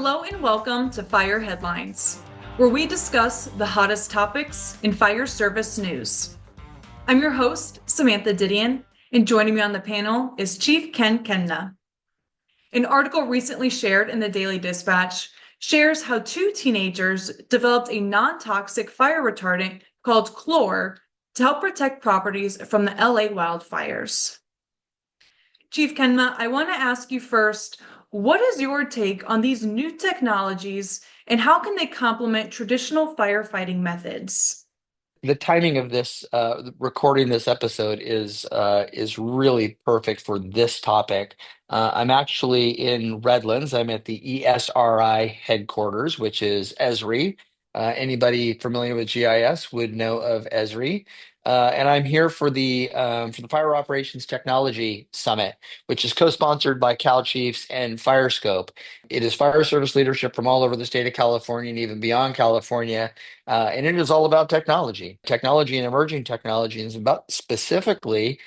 Hello and welcome to Fire Headlines, where we discuss the hottest topics in fire service news. I'm your host, Samantha Didion, and joining me on the panel is Chief Ken Kehmna. An article recently shared in the Daily Dispatch shares how two teenagers developed a non-toxic fire retardant called Clore to help protect properties from the LA wildfires. Chief Kehmna, I want to ask you first, what is your take on these new technologies and how can they complement traditional firefighting methods? The timing of this recording this episode is really perfect for this topic. I'm actually in Redlands. I'm at the ESRI headquarters, which is Esri. Anybody familiar with GIS would know of Esri. And I'm here for the Fire Operations Technology Summit, which is co-sponsored by Cal Chiefs and FireScope. It is fire service leadership from all over the state of California and even beyond California, and it is all about technology and emerging technologies. About specifically,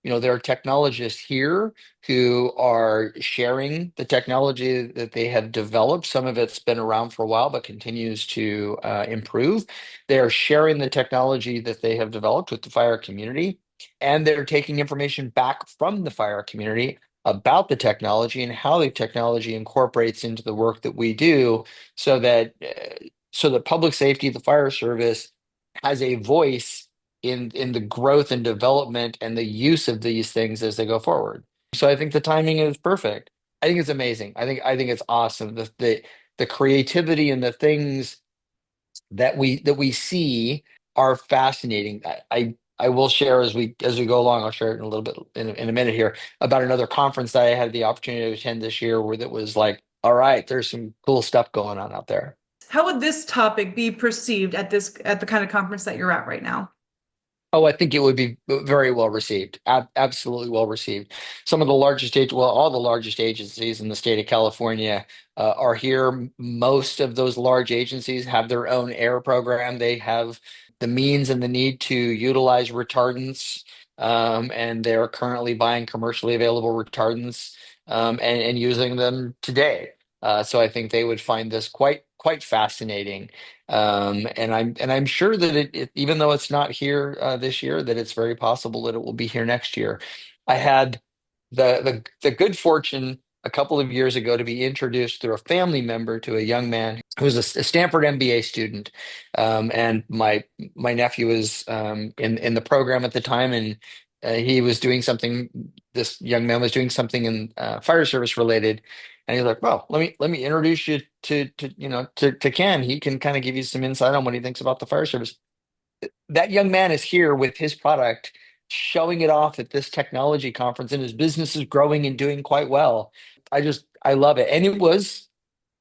there are technologists here who are sharing the technology that they have developed. Some of it's been around for a while, but continues to improve. They are sharing the technology that they have developed with the fire community, and they're taking information back from the fire community about the technology and how the technology incorporates into the work that we do so that public safety, the fire service, has a voice in the growth and development and the use of these things as they go forward. So I think the timing is perfect. I think it's amazing. I think it's awesome. The creativity and the things that we see are fascinating. I will share as we go along. I'll share it in a little bit in a minute here about another conference that I had the opportunity to attend this year where that was like, all right, there's some cool stuff going on out there. How would this topic be perceived at the kind of conference that you're at right now? Oh, I think it would be very well received. Absolutely well received. Some of the all the largest agencies in the state of California are here. Most of those large agencies have their own air program. They have the means and the need to utilize retardants, and they are currently buying commercially available retardants, and using them today. So I think they would find this quite fascinating. And I'm sure that even though it's not here this year, that it's very possible that it will be here next year. I had the good fortune a couple of years ago to be introduced through a family member to a young man who was a Stanford MBA student, and my nephew was in the program at the time, and he was doing something. This young man was doing something in fire service related, and he's like, "Well, let me introduce you to Ken. He can kind of give you some insight on what he thinks about the fire service." That young man is here with his product, showing it off at this technology conference, and his business is growing and doing quite well. I love it, and it was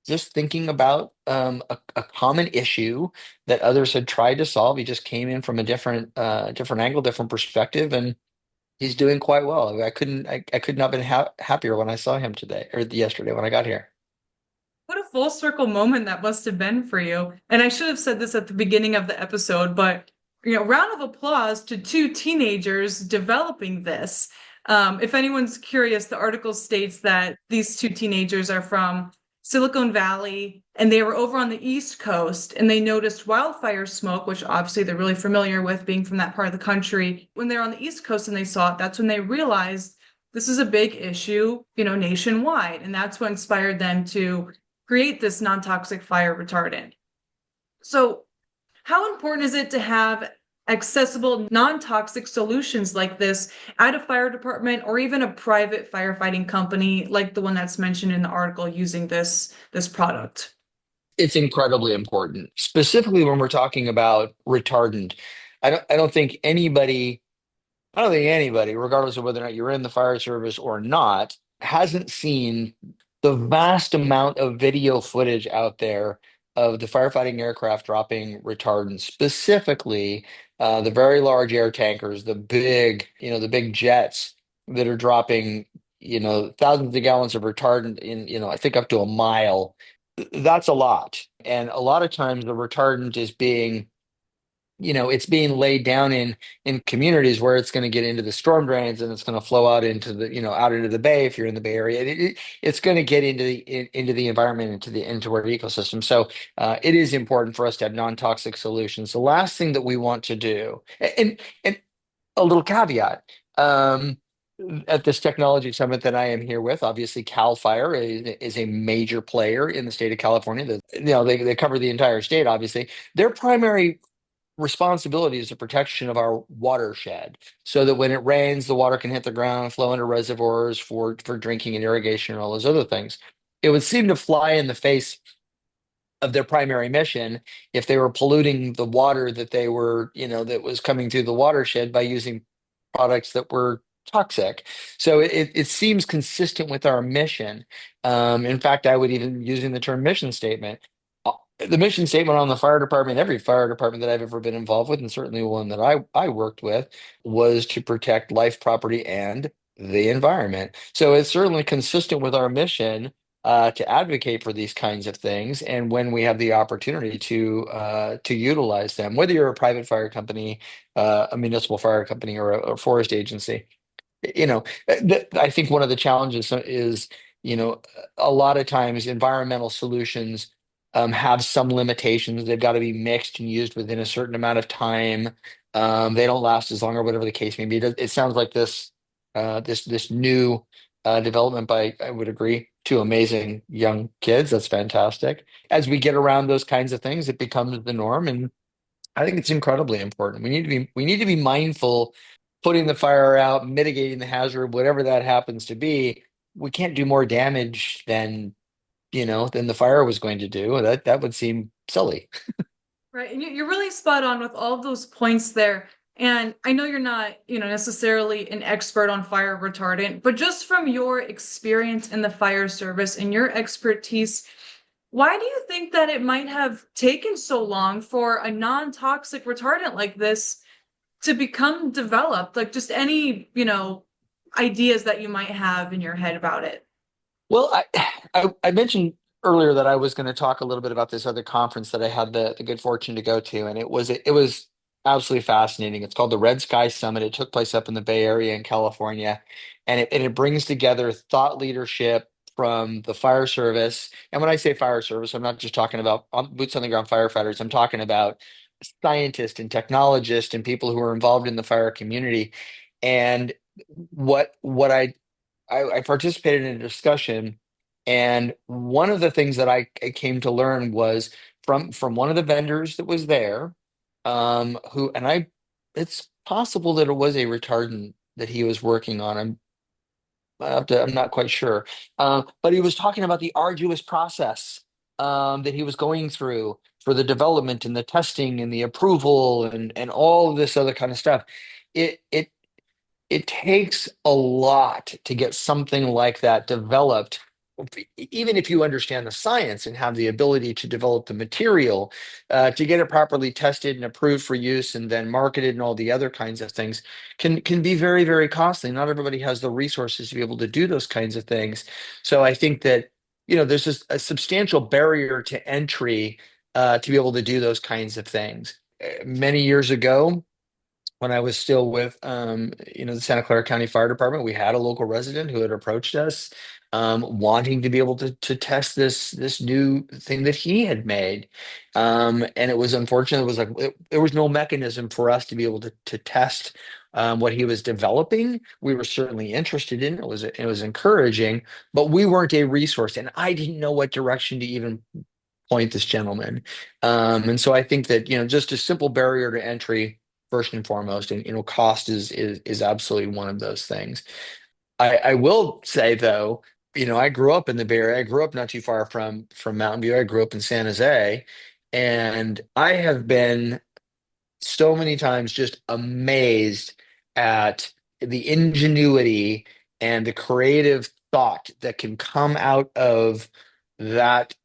just thinking about a common issue that others had tried to solve. He just came in from a different angle, different perspective, and he's doing quite well. I could not have been happier when I saw him today or yesterday when I got here. What a full circle moment that must have been for you. And I should have said this at the beginning of the episode, but round of applause to two teenagers developing this. If anyone's curious, the article states that these two teenagers are from Silicon Valley and they were over on the East Coast and they noticed wildfire smoke, which obviously they're really familiar with being from that part of the country. When they're on the East Coast and they saw it, that's when they realized this is a big issue, nationwide. And that's what inspired them to create this non-toxic fire retardant. So, how important is it to have accessible non-toxic solutions like this at a fire department or even a private firefighting company like the one that's mentioned in the article using this product? It's incredibly important, specifically when we're talking about retardant. I don't think anybody, regardless of whether or not you're in the fire service or not, hasn't seen the vast amount of video footage out there of the firefighting aircraft dropping retardants, specifically the very large air tankers, the big jets that are dropping, thousands of gallons of retardant in, I think up to a mile. That's a lot. And a lot of times the retardant is being it's being laid down in communities where it's going to get into the storm drains and it's going to flow out into out into the bay if you're in the Bay Area. It's going to get into the environment, into our ecosystem. So it is important for us to have non-toxic solutions. The last thing that we want to do, and a little caveat. Um, at this technology summit that I am here with, obviously Cal Fire is a major player in the state of California. They cover the entire state, obviously. Their primary responsibility is the protection of our watershed so that when it rains, the water can hit the ground, flow into reservoirs for drinking and irrigation and all those other things. It would seem to fly in the face of their primary mission if they were polluting the water that was coming through the watershed by using products that were toxic. So it seems consistent with our mission. In fact, I would even using the term mission statement. The mission statement on the fire department, every fire department that I've ever been involved with, and certainly one that I worked with, was to protect life, property, and the environment. So it's certainly consistent with our mission to advocate for these kinds of things. And when we have the opportunity to utilize them, whether you're a private fire company, a municipal fire company, or a forest agency, I think one of the challenges is, a lot of times environmental solutions have some limitations. They've got to be mixed and used within a certain amount of time. They don't last as long, or whatever the case may be. It sounds like this new development by, I would agree, two amazing young kids. That's fantastic. As we get around those kinds of things, it becomes the norm, and I think it's incredibly important. We need to be mindful, putting the fire out, mitigating the hazard, whatever that happens to be. We can't do more damage than the fire was going to do. That would seem silly. Right. And you're really spot on with all of those points there. And I know you're not, necessarily an expert on fire retardant, but just from your experience in the fire service and your expertise, why do you think that it might have taken so long for a non-toxic retardant like this to become developed? Like just any, ideas that you might have in your head about it. Well, I mentioned earlier that I was going to talk a little bit about this other conference that I had the good fortune to go to, and it was absolutely fascinating. It's called the Red Sky Summit. It took place up in the Bay Area in California, and it brings together thought leadership from the fire service. And when I say fire service, I'm not just talking about boots on the ground firefighters. I'm talking about scientists and technologists and people who are involved in the fire community. And what I participated in a discussion, and one of the things that I came to learn was from one of the vendors that was there, who and I, it's possible that it was a retardant that he was working on. I'm not quite sure, but he was talking about the arduous process that he was going through for the development and the testing and the approval and all of this other kind of stuff. It it takes a lot to get something like that developed, even if you understand the science and have the ability to develop the material, to get it properly tested and approved for use and then marketed and all the other kinds of things can be very, very costly. Not everybody has the resources to be able to do those kinds of things. So I think that, there's just a substantial barrier to entry to be able to do those kinds of things. Many years ago, when I was still with the Santa Clara County Fire Department, we had a local resident who had approached us, wanting to be able to test this new thing that he had made. And it was unfortunate. It was like there was no mechanism for us to be able to test what he was developing. We were certainly interested in it. It was encouraging, but we weren't a resource, and I didn't know what direction to even point this gentleman. And so I think that, just a simple barrier to entry first and foremost, and cost is absolutely one of those things. I will say though, I grew up in the Bay Area. I grew up not too far from Mountain View. I grew up in San Jose, and I have been so many times just amazed at the ingenuity and the creative thought that can come out of that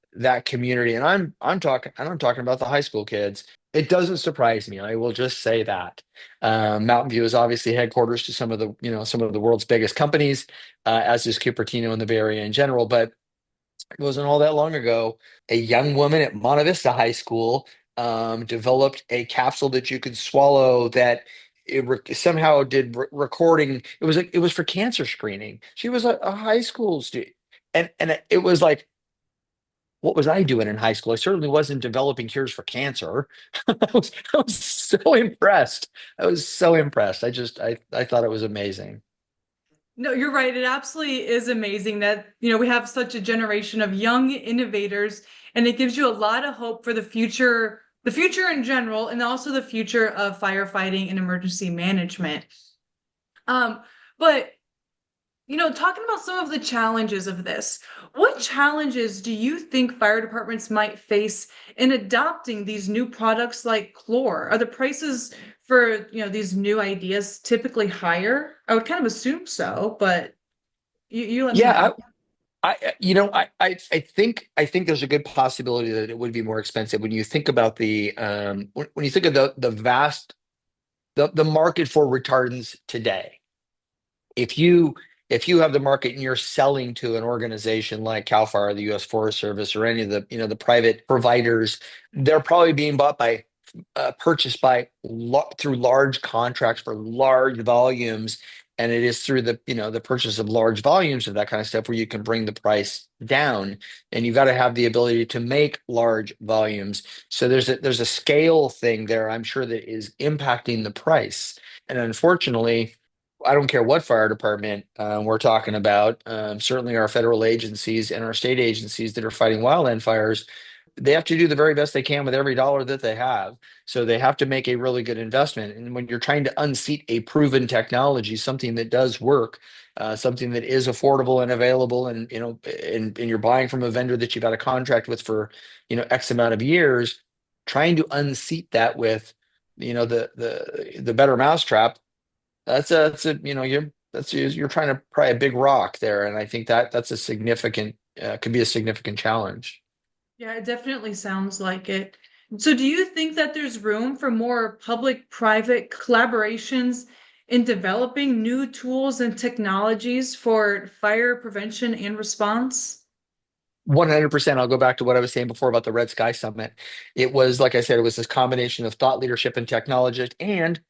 community. And I'm talking about the high school kids. It doesn't surprise me. I will just say that. Mountain View is obviously headquarters to some of the world's biggest companies, as is Cupertino in the Bay Area in general. But it wasn't all that long ago. A young woman at Monte Vista High School developed a capsule that you could swallow that somehow did recording. It was for cancer screening. She was a high school student, and it was like, what was I doing in high school? I certainly wasn't developing cures for cancer. I was so impressed. I was so impressed. I thought it was amazing. No, you're right. It absolutely is amazing that, we have such a generation of young innovators, and it gives you a lot of hope for the future in general, and also the future of firefighting and emergency management. Um, but talking about some of the challenges of this, what challenges do you think fire departments might face in adopting these new products like Clore? Are the prices for, these new ideas typically higher? I would kind of assume so, but you let me Yeah, know. I think there's a good possibility that it would be more expensive when you think about when you think of the market for retardants today. if you if you have the market and you're selling to an organization like Cal Fire, the U.S. Forest Service, or any of the private providers, they're probably being bought by purchased by through large contracts for large volumes, and it is through the purchase of large volumes of that kind of stuff where you can bring the price down, and you've got to have the ability to make large volumes. So there's a scale thing there, I'm sure, that is impacting the price. And unfortunately, I don't care what fire department we're talking about. Certainly, our federal agencies and our state agencies that are fighting wildland fires, they have to do the very best they can with every dollar that they have. So they have to make a really good investment. And when you're trying to unseat a proven technology, something that does work, something that is affordable and available, and and you're buying from a vendor that you've got a contract with for X amount of years, trying to unseat that with the better mousetrap, you're trying to pry a big rock there, and I think that's a significant could be a significant challenge. Yeah, it definitely sounds like it. So, do you think that there's room for more public-private collaborations in developing new tools and technologies for fire prevention and response? 100%. I'll go back to what I was saying before about the Red Sky Summit. It was, like I said, it was this combination of thought leadership and technologists and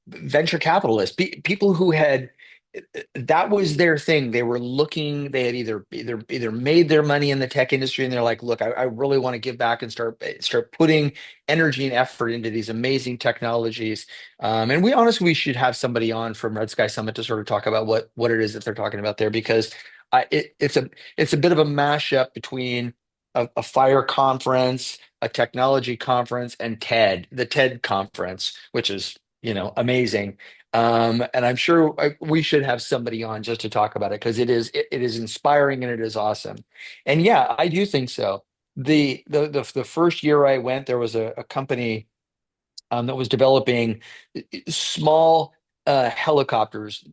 venture capitalists, people who had that was their thing. They were looking. They had either made their money in the tech industry, and they're like, "Look, I really want to give back and start putting energy and effort into these amazing technologies." And we should have somebody on from Red Sky Summit to sort of talk about what it is that they're talking about there, because it's a bit of a mashup between a fire conference, a technology conference, and the TED conference, which is amazing. And I'm sure we should have somebody on just to talk about it, because it is inspiring and it is awesome. And yeah, I do think so. The first year I went, there was a company that was developing small helicopters,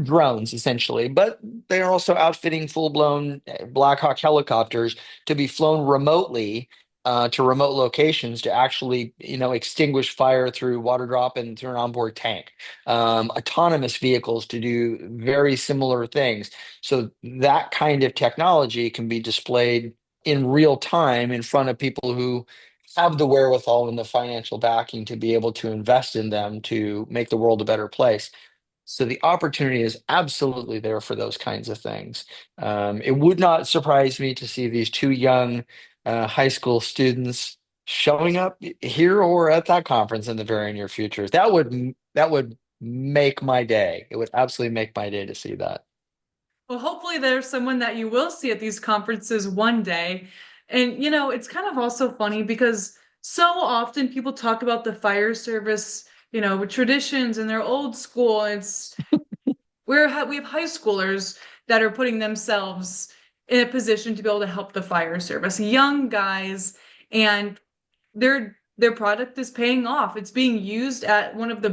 drones essentially, but they're also outfitting full-blown Black Hawk helicopters to be flown remotely to remote locations to actually, extinguish fire through water drop and through an onboard tank. Autonomous vehicles to do very similar things. So that kind of technology can be displayed in real time in front of people who have the wherewithal and the financial backing to be able to invest in them to make the world a better place. So the opportunity is absolutely there for those kinds of things. It would not surprise me to see these two young high school students showing up here or at that conference in the very near future. That would make my day. It would absolutely make my day to see that. Well, hopefully there's someone that you will see at these conferences one day. And, it's kind of also funny because so often people talk about the fire service, with traditions and they're old school. We have high schoolers that are putting themselves in a position to be able to help the fire service, young guys, and their product is paying off. It's being used at one of the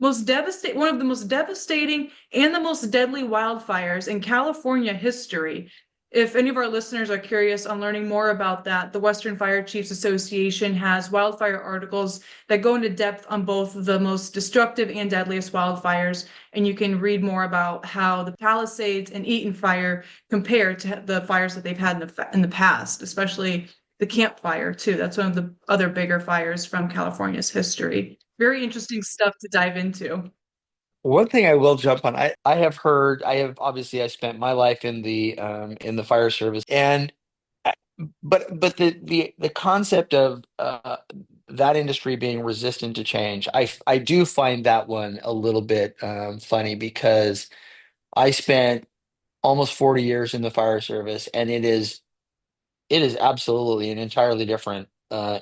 most devastating and the most deadly wildfires in California history. If any of our listeners are curious on learning more about that, the Western Fire Chiefs Association has wildfire articles that go into depth on both the most destructive and deadliest wildfires. And you can read more about how the Palisades and Eaton fire compare to the fires that they've had in the past, especially the Camp Fire too. That's one of the other bigger fires from California's history. Very interesting stuff to dive into. One thing I will jump on, I have heard, I have obviously I spent my life in the fire service, and but the concept of that industry being resistant to change, I do find that one a little bit funny because I spent almost 40 years in the fire service, and it is absolutely an entirely different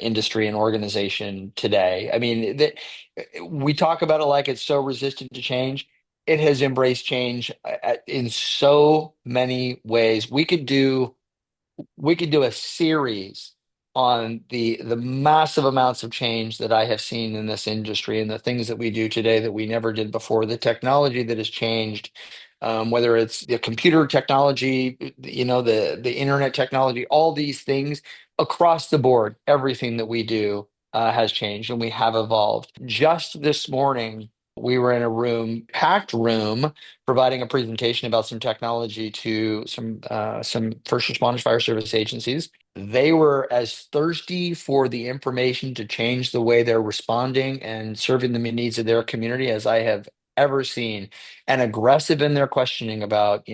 industry and organization today. I mean, we talk about it like it's so resistant to change. It has embraced change in so many ways. We could do a series on the massive amounts of change that I have seen in this industry and the things that we do today that we never did before, the technology that has changed, whether it's the computer technology, the internet technology, all these things across the board, everything that we do has changed and we have evolved. Just this morning, we were in a room, packed room, providing a presentation about some technology to some first responders, fire service agencies. They were as thirsty for the information to change the way they're responding and serving the needs of their community as I have ever seen, and aggressive in their questioning about,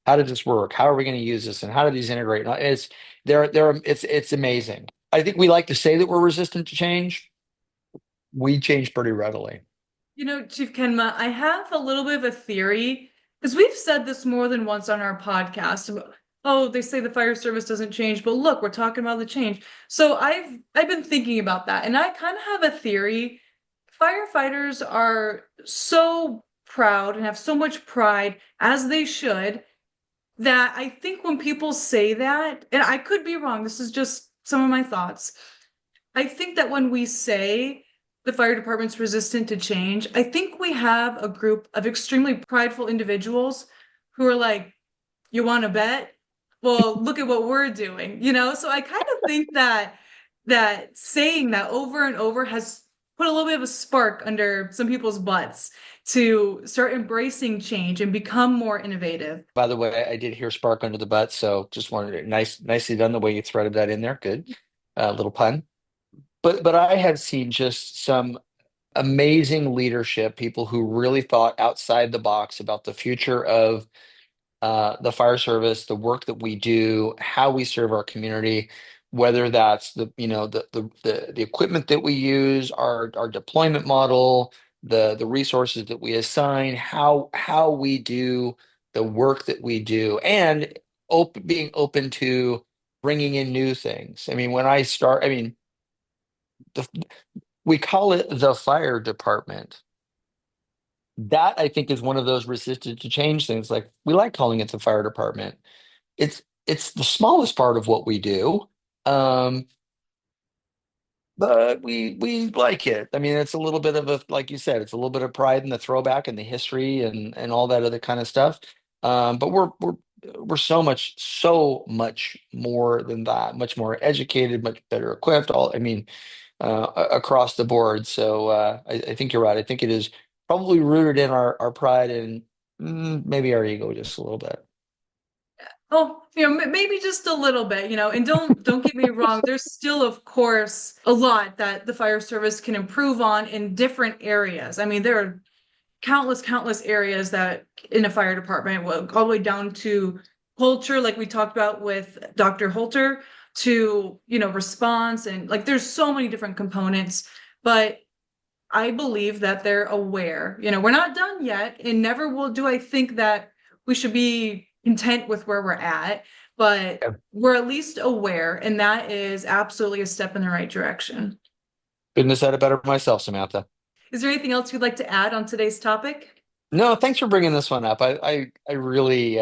how does this work? How are we going to use this? And how do these integrate? And it's amazing. I think we like to say that we're resistant to change. We change pretty readily. Chief Kenma, I have a little bit of a theory because we've said this more than once on our podcast about, oh, they say the fire service doesn't change, but look, we're talking about the change. So I've been thinking about that, and I kind of have a theory. Firefighters are so proud and have so much pride, as they should, that I think when people say that, and I could be wrong, this is just some of my thoughts. I think that when we say the fire department's resistant to change, I think we have a group of extremely prideful individuals who are like, you want to bet? Well, look at what we're doing, So I kind of think that saying that over and over has put a little bit of a spark under some people's butts to start embracing change and become more innovative. By the way, I did hear spark under the butt, so just wanted it nicely done the way you threaded that in there. Good, little pun. But I have seen just some amazing leadership, people who really thought outside the box about the future of the fire service, the work that we do, how we serve our community, whether that's the equipment that we use, our deployment model, the resources that we assign, how we do the work that we do, and being open to bringing in new things. I mean, the, we call it the fire department. That I think is one of those resistant to change things. Like we like calling it the fire department. It's the smallest part of what we do, um, but we like it. I mean, it's a little bit of a, like you said, it's a little bit of pride in the throwback and the history and all that other kind of stuff. But we're so much more than that. Much more educated, much better equipped. All I mean, across the board. So I think you're right. I think it is probably rooted in our pride and maybe our ego just a little bit. Oh, maybe just a little bit, and don't get me wrong, there's still, of course, a lot that the fire service can improve on in different areas. I mean, there are countless areas that in a fire department, all the way down to culture, like we talked about with Dr. Holter, to, response, and like there's so many different components, but I believe that they're aware. We're not done yet, and never will do I think that we should be content with where we're at, but Yeah. we're at least aware, and that is absolutely a step in the right direction. Couldn't have said it better myself, Samantha. Is there anything else you'd like to add on today's topic? No, thanks for bringing this one up. I really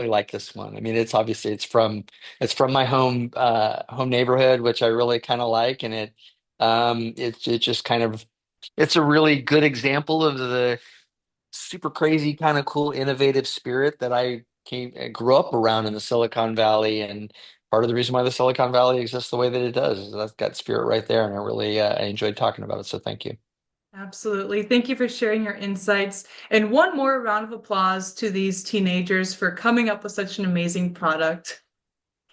like this one. I mean, it's obviously it's from my home neighborhood, which I really kind of like, and it just kind of it's a really good example of the super crazy, kind of cool, innovative spirit that I grew up around in the Silicon Valley, and part of the reason why the Silicon Valley exists the way that it does is that's got spirit right there, and I enjoyed talking about it. So thank you. Absolutely. Thank you for sharing your insights. And one more round of applause to these teenagers for coming up with such an amazing product.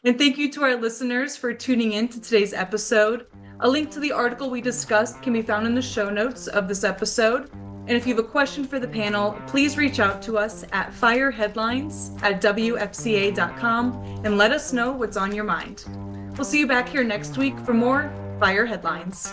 And thank you to our listeners for tuning in to today's episode. A link to the article we discussed can be found in the show notes of this episode. And if you have a question for the panel, please reach out to us at fireheadlines@wfca.com and let us know what's on your mind. We'll see you back here next week for more Fire Headlines.